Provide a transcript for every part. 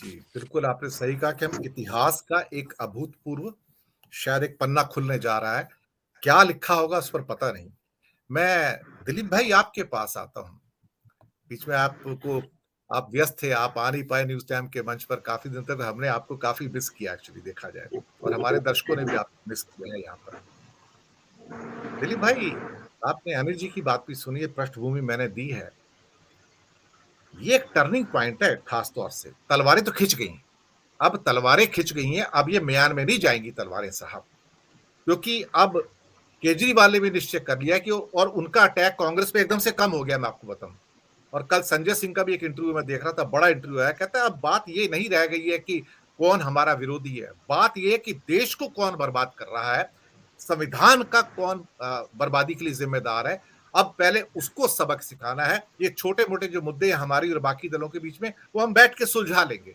जी, बिल्कुल आपने सही कहा कि हम इतिहास का एक अभूतपूर्व शायद एक पन्ना खुलने जा रहा है। क्या लिखा होगा उस पर पता नहीं। मैं दिलीप भाई आपके पास आता हूँ। बीच में आपको आप व्यस्त थे, आप आ नहीं पाए न्यूज़ टाइम के मंच पर काफ़ी दिन तक हमने आपको काफ़ी मिस किया एक्चुअली देखा जाए तो और हमारे दर्शकों ने भी आपको मिस किया है यहाँ पर। दिलीप भाई, आपने अनिल जी की बात भी सुनी है, पृष्ठभूमि मैंने दी है। ये एक टर्निंग पॉइंट है खास तौर से। तलवारें तो खिंच गई हैं। अब तलवारें खिंच गई हैं, अब ये म्यान में नहीं जाएँगी तलवारें साहब। क्योंकि अब केजरीवाल ने भी निश्चय कर लिया कि और उनका अटैक कांग्रेस पे एकदम से कम हो गया, मैं आपको बताऊँ। और कल संजय सिंह का भी एक इंटरव्यू मैं देख रहा था, बड़ा इंटरव्यू आया, कहता है अब बात ये नहीं रह गई है कि कौन हमारा विरोधी है, बात ये है कि देश को कौन बर्बाद कर रहा है, संविधान का कौन बर्बादी के लिए ज़िम्मेदार है। अब पहले उसको सबक सिखाना है, ये छोटे-मोटे जो मुद्दे हैं हमारी और बाकी दलों के बीच में, वो हम बैठ के सुलझा लेंगे।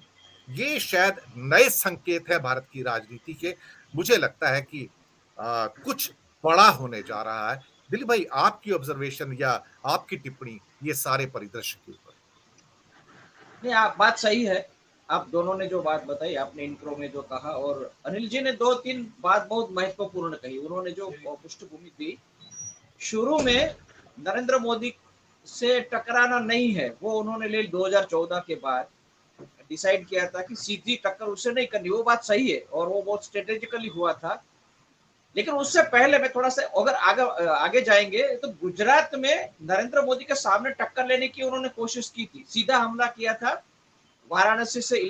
ये शायद नए संकेत है भारत की राजनीति के। मुझे लगता है कि कुछ बड़ा होने जा रहा है। दिलीप भाई आपकी ऑब्जर्वेशन या आपकी टिप्पणी ये सारे परिदृश्य के ऊपर? नहीं, आप बात सही है। आप दोनों ने जो बात बताई, आपने इंट्रो में जो कहा, और अनिल जी ने 2-3 बात बहुत महत्वपूर्ण कही। उन्होंने जो पृष्ठभूमि दी, शुरू में नरेंद्र मोदी से टकराना नहीं है, वो उन्होंने ले 2014 के बाद डिसाइड किया था कि सीधी टक्कर उससे नहीं करनी। वो बात सही है और वो बहुत स्ट्रेटेजिकली हुआ था। लेकिन उससे पहले मैं थोड़ा सा अगर आगे जाएंगे तो गुजरात में नरेंद्र मोदी के सामने टक्कर लेने की उन्होंने कोशिश की थी, सीधा हमला किया था। वाराणसी से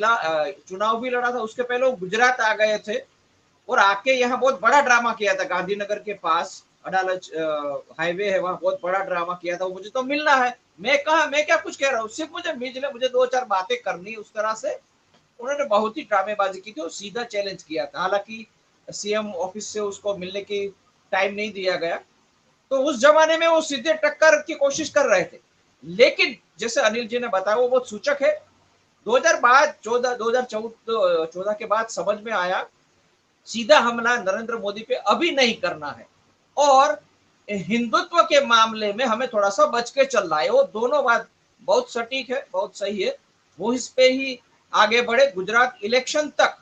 चुनाव भी लड़ा था। उसके पहले वो गुजरात आ गए थे और आके यहाँ बहुत बड़ा ड्रामा किया था। गांधीनगर के पास अडालज हाईवे है, वहां बहुत बड़ा ड्रामा किया था। मुझे तो मिलना है। मैं कहा, मैं क्या कुछ कह रहा हूँ, सिर्फ मुझे मिल मुझे 2-4 बातें करनी, उस तरह से उन्होंने बहुत ही ड्रामेबाजी की थी और सीधा चैलेंज किया था। हालांकि सीएम ऑफिस से उसको मिलने की टाइम नहीं दिया गया, तो उस जमाने में वो सीधे टक्कर की कोशिश कर रहे थे। लेकिन जैसे अनिल जी ने बताया, वो बहुत सूचक है। 2014 के बाद समझ में आया सीधा हमला नरेंद्र मोदी पे अभी नहीं करना है, और हिंदुत्व के मामले में हमें थोड़ा सा बच के चलना है। वो दोनों बात बहुत सटीक है, बहुत सही है। वो इस पे ही आगे बढ़े गुजरात इलेक्शन तक।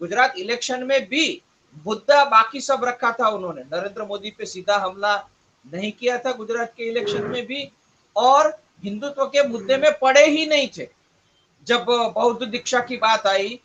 गुजरात इलेक्शन में भी मुद्दा बाकी सब रखा था उन्होंने, नरेंद्र मोदी पे सीधा हमला नहीं किया था गुजरात के इलेक्शन में भी, और हिंदुत्व के मुद्दे में पड़े ही नहीं थे। जब बौद्ध दीक्षा की बात आई,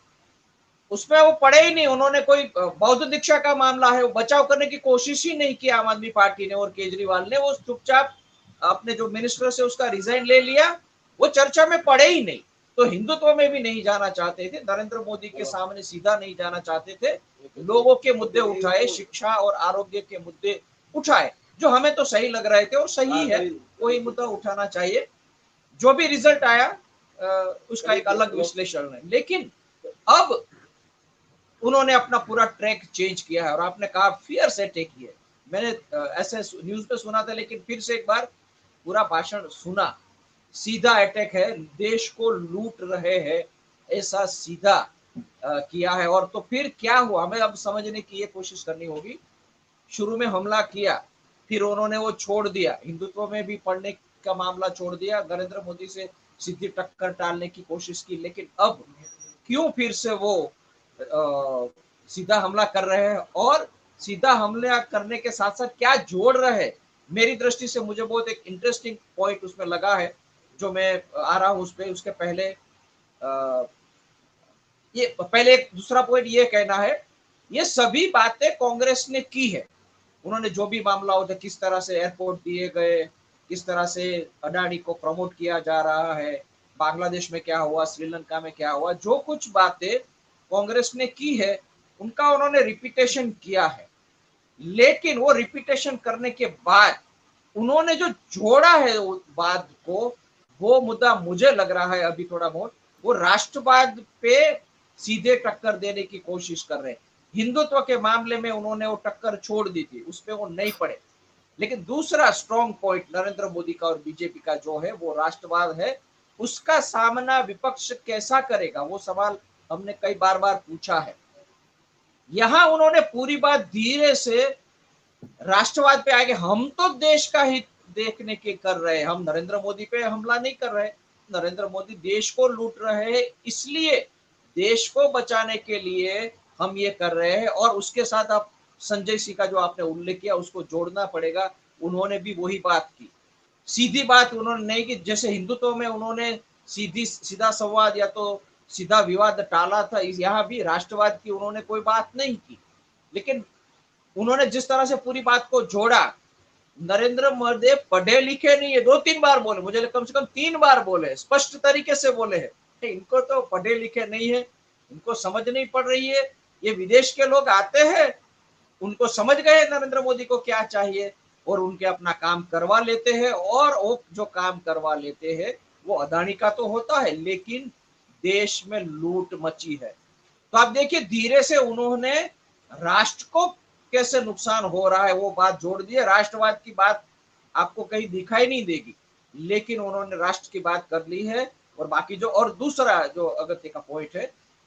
उसमें वो पड़े ही नहीं। उन्होंने कोई बौद्ध दीक्षा का मामला है, वो बचाव करने की कोशिश ही नहीं की आम आदमी पार्टी ने और केजरीवाल ने। वो चुपचाप अपने जो मिनिस्टर से उसका रिजाइन ले लिया, वो चर्चा में पड़े ही नहीं। तो हिंदुत्व में भी नहीं जाना चाहते थे, नरेंद्र मोदी के सामने सीधा नहीं जाना चाहते थे। लोगों के मुद्दे उठाए, शिक्षा और आरोग्य के मुद्दे उठाए, जो हमें तो सही लग रहे थे और सही है, वही मुद्दा उठाना चाहिए। जो भी रिजल्ट आया उसका एक अलग विश्लेषण है। लेकिन अब उन्होंने अपना पूरा ट्रैक चेंज किया है और आपने कहा फियर से अटैक किया। मैंने ऐसे न्यूज पे सुना था, लेकिन फिर से एक बार पूरा भाषण सुना। सीधा अटैक है, देश को लूट रहे हैं, ऐसा सीधा किया है। और तो फिर क्या हुआ, हमें अब समझने की ये कोशिश करनी होगी। शुरू में हमला किया, फिर उन्होंने वो छोड़ दिया, हिंदुत्व में भी पढ़ने का मामला छोड़ दिया, नरेंद्र मोदी से सीधी टक्कर टालने की कोशिश की। लेकिन अब क्यों फिर से वो सीधा हमला कर रहे हैं, और सीधा हमला करने के साथ साथ क्या जोड़ रहे हैं? मेरी दृष्टि से मुझे बहुत एक इंटरेस्टिंग पॉइंट उसमें लगा है, जो मैं आ रहा हूं उस पर। उसके पहले ये पहले एक दूसरा पॉइंट ये कहना है, ये सभी बातें कांग्रेस ने की है। उन्होंने जो भी मामला होता, किस तरह से एयरपोर्ट दिए गए, किस तरह से अडानी को प्रमोट किया जा रहा है, बांग्लादेश में क्या हुआ, श्रीलंका में क्या हुआ, जो कुछ बातें कांग्रेस ने की है उनका उन्होंने रिपीटेशन किया है। लेकिन वो रिपीटेशन करने के बाद उन्होंने जो जोड़ा है उस बात को, वो मुद्दा मुझे लग रहा है अभी थोड़ा बहुत वो राष्ट्रवाद पे सीधे टक्कर देने की कोशिश कर रहे हैं। हिंदुत्व के मामले में उन्होंने वो टक्कर छोड़ दी थी, उस पर वो नहीं पड़े। लेकिन दूसरा स्ट्रॉन्ग पॉइंट नरेंद्र मोदी का और बीजेपी का जो है, वो राष्ट्रवाद है। उसका सामना विपक्ष कैसा करेगा, वो सवाल हमने कई बार बार पूछा है। यहां उन्होंने पूरी बात धीरे से राष्ट्रवाद पे आगे, हम तो देश का हित देखने के कर रहे हैं, हम नरेंद्र मोदी पे हमला नहीं कर रहे। नरेंद्र मोदी देश को लूट रहे हैं, इसलिए देश को बचाने के लिए हम ये कर रहे हैं। और उसके साथ आप संजय सिंह का जो आपने उल्लेख किया उसको जोड़ना पड़ेगा, उन्होंने भी वही बात की। सीधी बात उन्होंने नहीं की, जैसे हिंदुत्व में उन्होंने सीधा संवाद या तो सीधा विवाद टाला था, यहाँ भी राष्ट्रवाद की उन्होंने कोई बात नहीं की। लेकिन उन्होंने जिस तरह से पूरी बात को जोड़ा, नरेंद्र मोदी पढ़े लिखे नहीं है, 2-3 बार बोले, मुझे कम से कम 3 बार बोले, स्पष्ट तरीके से बोले हैं। इनको तो पढ़े लिखे नहीं है, इनको समझ नहीं पड़ रही है। ये विदेश के लोग आते हैं, उनको समझ गए नरेंद्र मोदी को क्या चाहिए और उनके अपना काम करवा लेते हैं। और वो जो काम करवा लेते हैं वो अदानी का तो होता है, लेकिन देश में लूट मची है। तो आप देखिए धीरे से उन्होंने राष्ट्र को कैसे नुकसान हो रहा है वो बात जोड़ दी है। राष्ट्रवाद की बात आपको कहीं दिखाई नहीं देगी, लेकिन उन्होंने राष्ट्र की बात कर ली है। और बाकी जो और दूसरा जो अगत्य का पॉइंट है,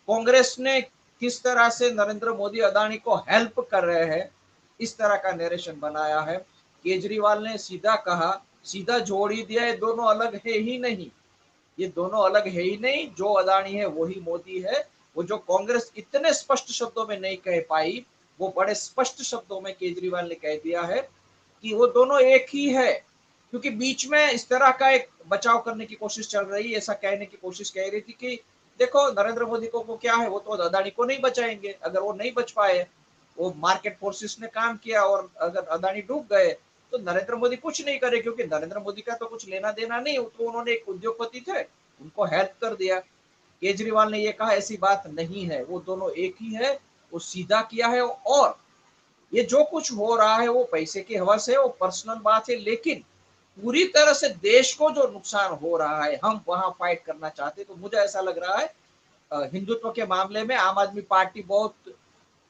कांग्रेस ने किस तरह से नरेंद्र मोदी अदानी को हेल्प कर रहे हैं इस तरह का नरेशन बनाया है। केजरीवाल ने सीधा कहा, सीधा जोड़ ही दिया, ये दोनों अलग है ही नहीं, ये दोनों अलग है ही नहीं, जो अदानी है वही मोदी है। वो जो कांग्रेस इतने स्पष्ट शब्दों में नहीं कह पाई, वो बड़े स्पष्ट शब्दों में केजरीवाल ने कह दिया है कि वो दोनों एक ही है। क्योंकि बीच में इस तरह का एक बचाव करने की कोशिश चल रही है, ऐसा कहने की कोशिश कह रही थी कि देखो नरेंद्र मोदी को क्या है, वो तो अदानी को नहीं बचाएंगे। अगर वो नहीं बच पाए, वो मार्केट फोर्सेस ने काम किया और अगर अदानी डूब गए तो नरेंद्र मोदी कुछ नहीं करे, क्योंकि नरेंद्र मोदी का तो कुछ लेना देना नहीं, तो उन्होंने एक उद्योगपति थे, उनको हेल्प कर दिया। केजरीवाल ने ये कहा ऐसी बात नहीं है, वो दोनों एक ही है, वो सीधा किया है। और ये जो कुछ हो रहा है वो पैसे की हवस है, वो पर्सनल बात है, लेकिन पूरी तरह से देश को जो नुकसान हो रहा है हम वहां फाइट करना चाहते हैं। तो मुझे ऐसा लग रहा है हिंदुत्व के मामले में आम आदमी पार्टी बहुत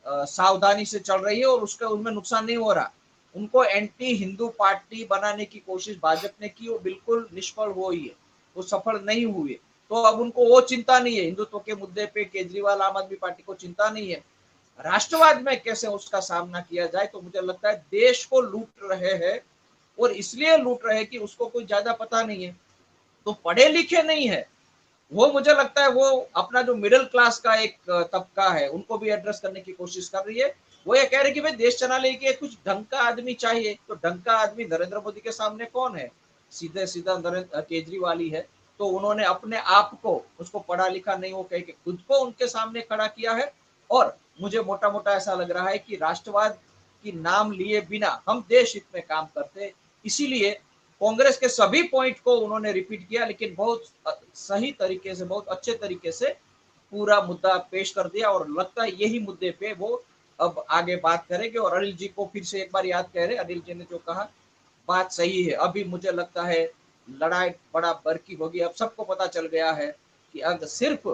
सावधानी से चल रही है और उसका उनमें नुकसान नहीं हो रहा। उनको एंटी हिंदू पार्टी बनाने की कोशिश भाजपा ने की, वो बिल्कुल निष्फल हुई है, वो सफल नहीं हुए। तो अब उनको वो चिंता नहीं है, हिंदुत्व के मुद्दे पे केजरीवाल आम आदमी पार्टी को चिंता नहीं है। राष्ट्रवाद में कैसे उसका सामना किया जाए, तो मुझे लगता है देश को लूट रहे हैं और इसलिए लूट रहे हैं कि उसको कोई ज्यादा पता नहीं है, तो पढ़े लिखे नहीं है वो। मुझे लगता है वो अपना जो मिडिल क्लास का एक तबका है उनको भी एड्रेस करने की कोशिश कर रही है। वो ये कह रही कि भाई देश चलाने के कुछ ढंग का आदमी चाहिए, तो ढंग का आदमी नरेंद्र मोदी के सामने कौन है? सीधे सीधा नरेंद्र केजरीवाल ही है। तो उन्होंने अपने आप को, उसको पढ़ा लिखा नहीं वो कह के खुद को उनके सामने खड़ा किया है। और मुझे मोटा मोटा ऐसा लग रहा है कि राष्ट्रवाद की नाम लिए बिना हम देश हित में काम करते, इसीलिए कांग्रेस के सभी पॉइंट को उन्होंने रिपीट किया, लेकिन बहुत सही तरीके से, बहुत अच्छे तरीके से पूरा मुद्दा पेश कर दिया। और लगता है यही मुद्दे पे वो अब आगे बात करेंगे। और अनिल जी को फिर से एक बार याद कह रहे, अनिल जी ने जो कहा बात सही है। अभी मुझे लगता है लड़ाई बड़ा बरकी होगी। अब सबको पता चल गया है कि अगर सिर्फ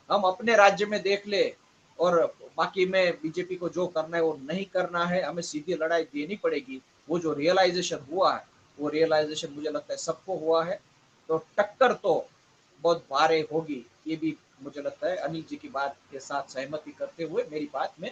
हम अपने राज्य में देख ले और बाकी में बीजेपी को जो करना है वो नहीं करना है, हमें सीधी लड़ाई देनी पड़ेगी। वो जो रियलाइजेशन हुआ है, वो रियलाइजेशन मुझे लगता है सबको हुआ है। तो टक्कर तो बहुत भारी होगी, ये भी मुझे लगता है अनिल जी की बात के साथ सहमति करते हुए मेरी बात में